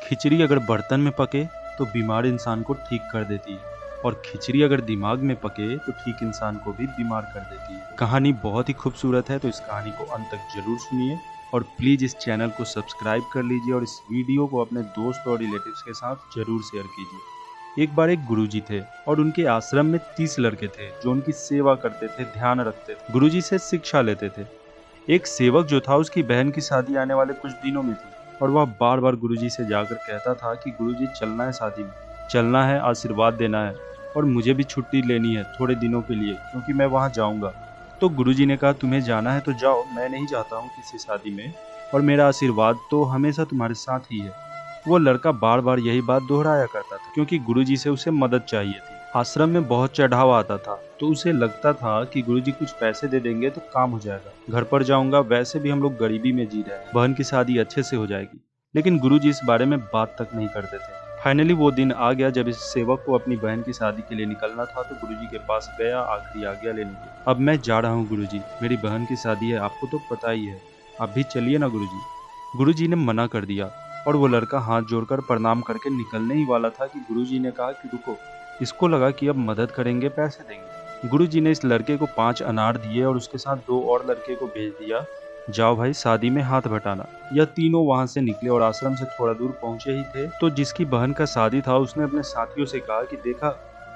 खिचड़ी अगर बर्तन में पके तो बीमार इंसान को ठीक कर देती है, और खिचड़ी अगर दिमाग में पके तो ठीक इंसान को भी बीमार कर देती है। कहानी बहुत ही खूबसूरत है, तो इस कहानी को अंत तक जरूर सुनिए और प्लीज इस चैनल को सब्सक्राइब कर लीजिए और इस वीडियो को अपने दोस्त और रिलेटिव्स के साथ जरूर शेयर कीजिए। एक बार एक गुरुजी थे और उनके आश्रम में 30 लड़के थे जो उनकी सेवा करते थे, ध्यान रखते थे, गुरुजी से शिक्षा लेते थे। एक सेवक जो था, उसकी बहन की शादी आने वाले कुछ दिनों में थी और वह बार बार गुरुजी से जाकर कहता था कि गुरुजी चलना है, शादी में चलना है, आशीर्वाद देना है और मुझे भी छुट्टी लेनी है थोड़े दिनों के लिए, क्योंकि मैं वहाँ जाऊँगा। तो गुरुजी ने कहा, तुम्हें जाना है तो जाओ, मैं नहीं जाता हूँ किसी शादी में और मेरा आशीर्वाद तो हमेशा तुम्हारे साथ ही है। वो लड़का बार बार यही बात दोहराया करता था क्योंकि गुरुजी से उसे मदद चाहिए थी। आश्रम में बहुत चढ़ाव आता था तो उसे लगता था कि गुरुजी कुछ पैसे दे देंगे तो काम हो जाएगा। घर पर जाऊंगा, वैसे भी हम लोग गरीबी में जी रहे हैं, बहन की शादी अच्छे से हो जाएगी। लेकिन गुरुजी इस बारे में बात तक नहीं करते थे। फाइनली वो दिन आ गया जब इस सेवक को अपनी बहन की शादी के लिए निकलना था, तो गुरुजी के पास गया आखिरी आज्ञा लेने के। अब मैं जा रहा हूँ गुरुजी, मेरी बहन की शादी है, आपको तो पता ही है, आप भी चलिए ना गुरुजी। गुरुजी ने मना कर दिया और वो लड़का हाथ जोड़कर प्रणाम करके निकलने ही वाला था कि गुरुजी ने कहा कि रुको। इसको लगा कि अब मदद करेंगे, पैसे देंगे। गुरुजी ने इस लड़के को 5 अनार दिए और उसके साथ 2 और लड़के को भेज दिया, जाओ भाई शादी में हाथ बटाना। यह तीनों वहां से निकले और आश्रम से थोड़ा दूर पहुंचे ही थे तो जिसकी बहन का शादी था उसने अपने साथियों से कहा कि देखा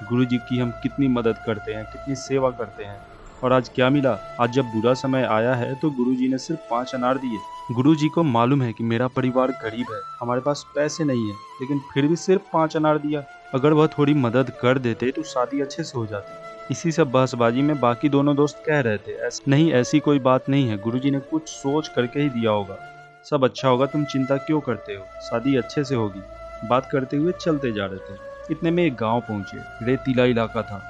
गुरुजी की हम कितनी मदद करते हैं, कितनी सेवा करते हैं, और आज क्या मिला, आज जब बुरा समय आया है तो गुरुजी ने सिर्फ 5 अनार दिए। गुरुजी को मालूम है कि मेरा परिवार गरीब है, हमारे पास पैसे नहीं है, लेकिन फिर भी सिर्फ 5 अनार दिया। अगर वह थोड़ी मदद कर देते तो शादी अच्छे से हो जाती। इसी सब बहसबाजी में बाकी दोनों दोस्त कह रहे थे, नहीं ऐसी कोई बात नहीं है, गुरुजी ने कुछ सोच करके ही दिया होगा, सब अच्छा होगा, तुम चिंता क्यों करते हो, शादी अच्छे से होगी। बात करते हुए चलते जा रहे थे। इतने में एक गांव पहुंचे। रेतीला इलाका था।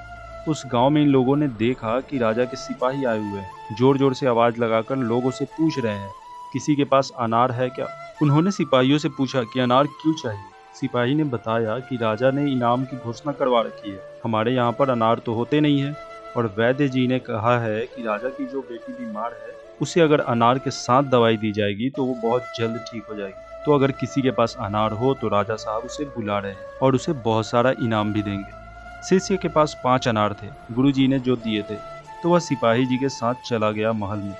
उस गांव में इन लोगों ने देखा कि राजा के सिपाही आए हुए हैं। जोर जोर से आवाज लगाकर लोगों से पूछ रहे हैं, किसी के पास अनार है क्या। उन्होंने सिपाहियों से पूछा कि अनार क्यों चाहिए। सिपाही ने बताया कि राजा ने इनाम की घोषणा करवा रखी है, हमारे यहाँ पर अनार तो होते नहीं है, और वैद्य जी ने कहा है कि राजा की जो बेटी बीमार है उसे अगर अनार के साथ दवाई दी जाएगी तो वो बहुत जल्द ठीक हो जाएगी। तो अगर किसी के पास अनार हो तो राजा साहब उसे बुला रहे हैं और उसे बहुत सारा इनाम भी देंगे। शिष्य के पास 5 अनार थे, गुरुजी ने जो दिए थे, तो वह सिपाही जी के साथ चला गया महल में।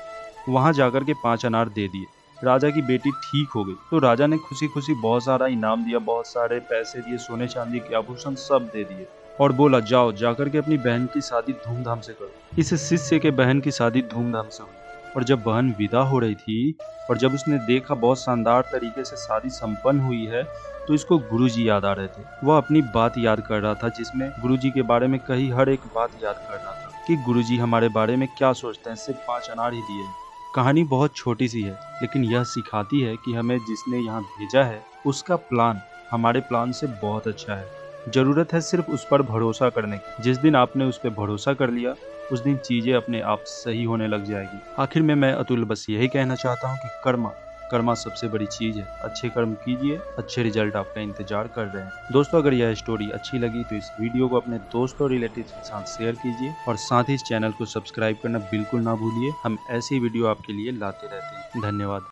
वहां जाकर के 5 अनार दे दिए। राजा की बेटी ठीक हो गई तो राजा ने खुशी खुशी बहुत सारा इनाम दिया, बहुत सारे पैसे दिए, सोने चांदी के आभूषण सब दे दिए, और बोला जाओ जाकर के अपनी बहन की शादी धूमधाम से करो। इस शिष्य के बहन की शादी धूमधाम से हुई और जब बहन विदा हो रही थी और जब उसने देखा बहुत शानदार तरीके से शादी संपन्न हुई है, तो इसको गुरुजी याद आ रहे थे। वह अपनी बात याद कर रहा था जिसमें गुरुजी के बारे में कही हर एक बात याद कर रहा था कि गुरुजी हमारे बारे में क्या सोचते हैं, सिर्फ 5 अनार ही दिए। कहानी बहुत छोटी सी है, लेकिन यह सिखाती है कि हमें जिसने यहाँ भेजा है उसका प्लान हमारे प्लान से बहुत अच्छा है। जरूरत है सिर्फ उस पर भरोसा करने की। जिस दिन आपने उस पर भरोसा कर लिया उस दिन चीजें अपने आप सही होने लग जाएगी। आखिर में मैं अतुल बस यही कहना चाहता हूँ कि कर्मा सबसे बड़ी चीज है। अच्छे कर्म कीजिए, अच्छे रिजल्ट आपका इंतजार कर रहे हैं। दोस्तों, अगर यह स्टोरी अच्छी लगी तो इस वीडियो को अपने दोस्तों और रिलेटिव्स के साथ शेयर कीजिए और साथ ही इस चैनल को सब्सक्राइब करना बिल्कुल ना भूलिए। हम ऐसी वीडियो आपके लिए लाते रहते हैं। धन्यवाद।